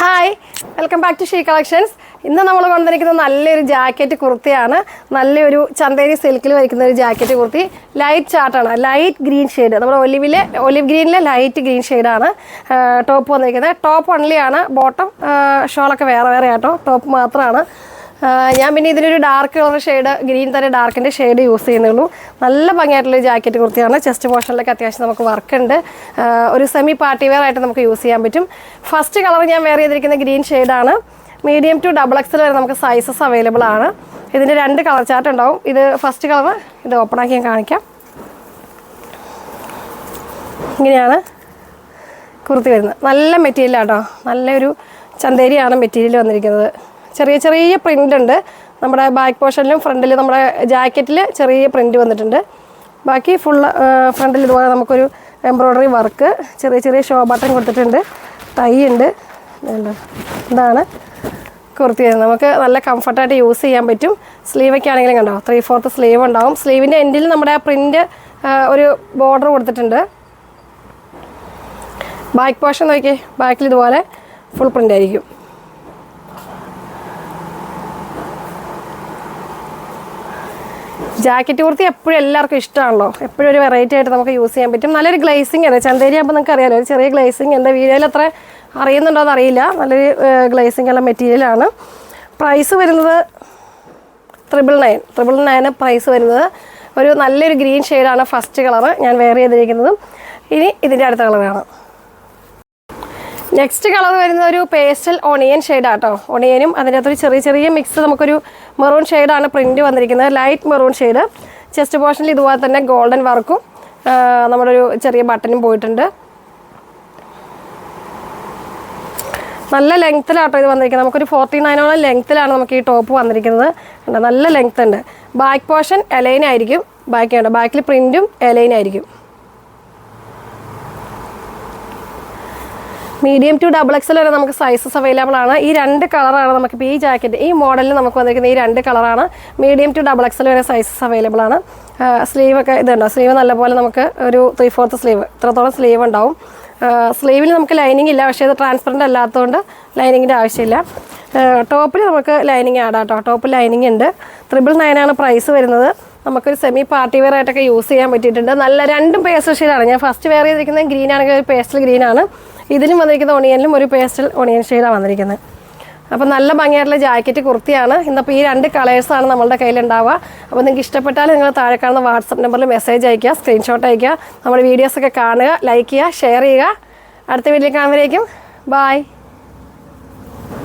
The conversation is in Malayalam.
Hi, welcome back to she collections. ഇന്ന് നമ്മൾ കൊണ്ടുവന്നിരിക്കുന്നത് നല്ലൊരു ജാക്കറ്റ് കുർത്തിയാണ്. നല്ലൊരു ചന്തേരി സിൽക്കിൽ വയ്ക്കുന്ന ഒരു ജാക്കറ്റ് കുർത്തി. ലൈറ്റ് ചാർട്ടാണ്, ലൈറ്റ് ഗ്രീൻ ഷെയ്ഡ്. നമ്മുടെ ഒലിവ് ഗ്രീനിലെ ലൈറ്റ് ഗ്രീൻ ഷെയ്ഡാണ് ടോപ്പ് വന്നിരിക്കുന്നത്. ടോപ്പ് ഓൺലിയാണ്, ബോട്ടം ഷോളൊക്കെ വേറെ ആട്ടോ. ടോപ്പ് മാത്രമാണ്. ഞാൻ പിന്നെ ഇതിനൊരു ഡാർക്ക് കളർ ഷെയ്ഡ്, ഗ്രീൻ തന്നെ ഡാർക്കിൻ്റെ ഷെയ്ഡ് യൂസ് ചെയ്യുന്നുള്ളൂ. നല്ല ഭംഗിയായിട്ടുള്ളൊരു ജാക്കറ്റ് കുർത്തിയാണ്. ചെസ്റ്റ് പോർഷനിലൊക്കെ അത്യാവശ്യം നമുക്ക് വർക്ക് ഉണ്ട്. ഒരു സെമി പാർട്ടി വെയർ ആയിട്ട് നമുക്ക് യൂസ് ചെയ്യാൻ പറ്റും. ഫസ്റ്റ് കളർ ഞാൻ വെയർ ചെയ്തിരിക്കുന്ന ഗ്രീൻ ഷെയ്ഡാണ്. മീഡിയം ടു XXL വരെ നമുക്ക് സൈസസ് അവൈലബിൾ ആണ്. ഇതിൻ്റെ 2 കളർ ചാർട്ട് ഉണ്ടാവും. ഇത് ഫസ്റ്റ് കളർ, ഇത് ഓപ്പൺ ആക്കി ഞാൻ കാണിക്കാം. ഇങ്ങനെയാണ് കുർത്തി വരുന്നത്. നല്ല മെറ്റീരിയലാട്ടോ, നല്ലൊരു ചന്തേരിയാണ് മെറ്റീരിയൽ വന്നിരിക്കുന്നത്. ചെറിയ പ്രിൻ്റ് ഉണ്ട്. നമ്മുടെ ബാക്ക് പോർഷനിലും ഫ്രണ്ടിലും നമ്മുടെ ജാക്കറ്റിൽ ചെറിയ പ്രിൻ്റ് വന്നിട്ടുണ്ട്. ബാക്കി ഫുള്ള് ഫ്രണ്ടിൽ ഇതുപോലെ നമുക്കൊരു എംബ്രോയ്ഡറി വർക്ക്, ചെറിയ ഷോ ബട്ടൺ കൊടുത്തിട്ടുണ്ട്. ടൈ ഉണ്ട്. ഇതാണ് കുർത്തി വരുന്നത്. നമുക്ക് നല്ല കംഫർട്ടായിട്ട് യൂസ് ചെയ്യാൻ പറ്റും. സ്ലീവൊക്കെ ആണെങ്കിലും കണ്ടോ, 3/4 സ്ലീവ് ഉണ്ടാവും. സ്ലീവിൻ്റെ എൻഡിൽ നമ്മുടെ ആ പ്രിൻ്റ് ഒരു ബോർഡർ കൊടുത്തിട്ടുണ്ട്. ബാക്ക് പോർഷൻ നോക്കിയേ, ബാക്കിൽ ഇതുപോലെ ഫുൾ പ്രിൻ്റ് ആയിരിക്കും. ജാക്കറ്റ് കുർത്തി എപ്പോഴും എല്ലാവർക്കും ഇഷ്ടമാണല്ലോ. എപ്പോഴും ഒരു വെറൈറ്റി ആയിട്ട് നമുക്ക് യൂസ് ചെയ്യാൻ പറ്റും. നല്ലൊരു ഗ്ലേസിംഗ് ആണ്. ചന്തേരി ആകുമ്പോൾ നിങ്ങൾക്ക് അറിയാമല്ലോ, ഒരു ചെറിയ ഗ്ലേസിംഗ് ഉണ്ട്. വീഡിയോയിൽ അത്ര അറിയുന്നുണ്ടോ എന്ന് അറിയില്ല. നല്ലൊരു ഗ്ലേസിംഗ് ഉള്ള മെറ്റീരിയലാണ്. പ്രൈസ് വരുന്നത് 999 പ്രൈസ് വരുന്നത്. ഒരു നല്ലൊരു ഗ്രീൻ ഷെയ്ഡാണ് ഫസ്റ്റ് കളർ ഞാൻ വെയർ ചെയ്തിരിക്കുന്നതും. ഇനി ഇതിൻ്റെ അടുത്ത കളറാണ്. നെക്സ്റ്റ് കളർ വരുന്നത് ഒരു പേസ്റ്റൽ ഓണിയൻ ഷെയ്ഡാട്ടോ. ഓണിയനും അതിൻ്റെ അകത്തൊരു ചെറിയ മിക്സ്, നമുക്കൊരു മെറൂൺ ഷെയ്ഡാണ് പ്രിൻറ്റ് വന്നിരിക്കുന്നത്. Light maroon shade. ചെസ്റ്റ് പോർഷനിൽ ഇതുപോലെ തന്നെ ഗോൾഡൻ വർക്കും നമ്മുടെ ഒരു ചെറിയ ബട്ടനും പോയിട്ടുണ്ട്. നല്ല ലെങ്ത്തിലാട്ടോ ഇത് വന്നിരിക്കുന്നത്. നമുക്കൊരു 49 ലെങ്ത്തിലാണ് നമുക്ക് ഈ ടോപ്പ് വന്നിരിക്കുന്നത്. നല്ല ലെങ്ത്ത് ഉണ്ട്. ബാക്ക് പോർഷൻ എലൈൻ ആയിരിക്കും. ബാക്കിൽ പ്രിൻറ്റും എലൈൻ ആയിരിക്കും. മീഡിയം ടു XXL വരെ നമുക്ക് സൈസസ് അവൈലബിൾ ആണ്. ഈ 2 കളറാണ് നമുക്കിപ്പോൾ ഈ ജാക്കറ്റ്, ഈ മോഡലിൽ നമുക്ക് വന്നിരിക്കുന്ന ഈ 2 കളറാണ്. മീഡിയം ടു XXL വരെ സൈസസ് അവൈലബിൾ ആണ്. സ്ലീവൊക്കെ ഇതുണ്ടോ, സ്ലീവ് നല്ലപോലെ നമുക്ക് ഒരു 3/4 സ്ലീവ്, ഇത്രത്തോളം സ്ലീവ് ഉണ്ടാവും. സ്ലീവിൽ നമുക്ക് ലൈനിങ് ഇല്ല, പക്ഷേ ഇത് ട്രാൻസ്പെറൻ്റ് അല്ലാത്തതുകൊണ്ട് ലൈനിങ്ങിൻ്റെ ആവശ്യമില്ല. ടോപ്പിൽ നമുക്ക് ലൈനിങ് ആടാട്ടോ. ടോപ്പിൽ ലൈനിങ് ഉണ്ട്. 999 പ്രൈസ് വരുന്നത്. നമുക്കൊരു സെമി പാർട്ടി വെയർ ആയിട്ടൊക്കെ യൂസ് ചെയ്യാൻ പറ്റിയിട്ടുണ്ട്. നല്ല 2 പേസ്റ്റൽ ഷെയ്ഡാണ്. ഞാൻ ഫസ്റ്റ് വെയർ ചെയ്തിരിക്കുന്നത് ഗ്രീൻ ആണെങ്കിൽ ഒരു പേസ്റ്റൽ ഗ്രീനാണ്. ഇതിലും വന്നിരിക്കുന്ന ഓണിയനിലും ഒരു പേസ്റ്റൽ ഓണിയൻ ഷെയ്ഡാണ് വന്നിരിക്കുന്നത്. അപ്പോൾ നല്ല ഭംഗിയായിട്ടുള്ള ജാക്കറ്റ് കുർത്തിയാണ്. ഇന്നിപ്പോൾ ഈ 2 കളേഴ്സാണ് നമ്മളുടെ കയ്യിലുണ്ടാവുക. അപ്പോൾ നിങ്ങൾക്ക് ഇഷ്ടപ്പെട്ടാൽ നിങ്ങൾ താഴെ കാണുന്ന വാട്സപ്പ് നമ്പറിൽ മെസ്സേജ് അയയ്ക്കുക, സ്ക്രീൻഷോട്ട് അയയ്ക്കുക. നമ്മുടെ വീഡിയോസൊക്കെ കാണുക, ലൈക്ക് ചെയ്യുക, ഷെയർ ചെയ്യുക. അടുത്ത വീഡിയോയിൽ കാണുമ്പോഴേക്കും ബൈ.